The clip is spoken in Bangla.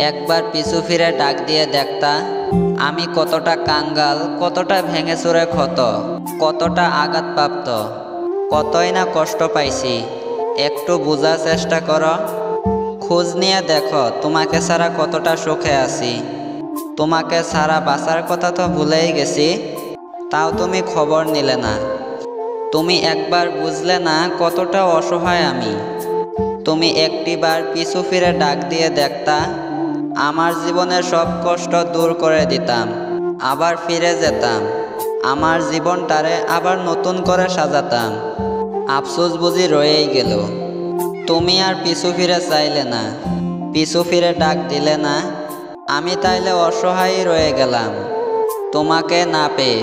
একবার পিছু ফিরে ডাক দিয়ে দেখতা আমি কতটা কাঙ্গাল, কতটা ভেঙে চুরে ক্ষত, কতটা আঘাতপ্রাপ্ত, কতই না কষ্ট পাইছি। একটু বোঝার চেষ্টা করো, খোঁজ নিয়ে দেখো তোমাকে ছাড়া কতটা সুখে আছি। তোমাকে ছাড়া বাঁচার কথা তো ভুলেই গেছি, তাও তুমি খবর নিলে না। তুমি একবার বুঝলে না কতটা অসহায় আমি। তুমি একটিবার পিছু ফিরে ডাক দিয়ে দেখতা আমার জীবনের সব কষ্ট দূর করে দিতাম, আবার ফিরে যেতাম, আমার জীবনটারে আবার নতুন করে সাজাতাম। আফসোস বুঝি রয়েই গেল। তুমি আর পিছু ফিরে চাইলে না, পিছু ফিরে ডাক দিলে না। আমি তাইলে অসহায় রয়ে গেলাম তোমাকে না পেয়ে।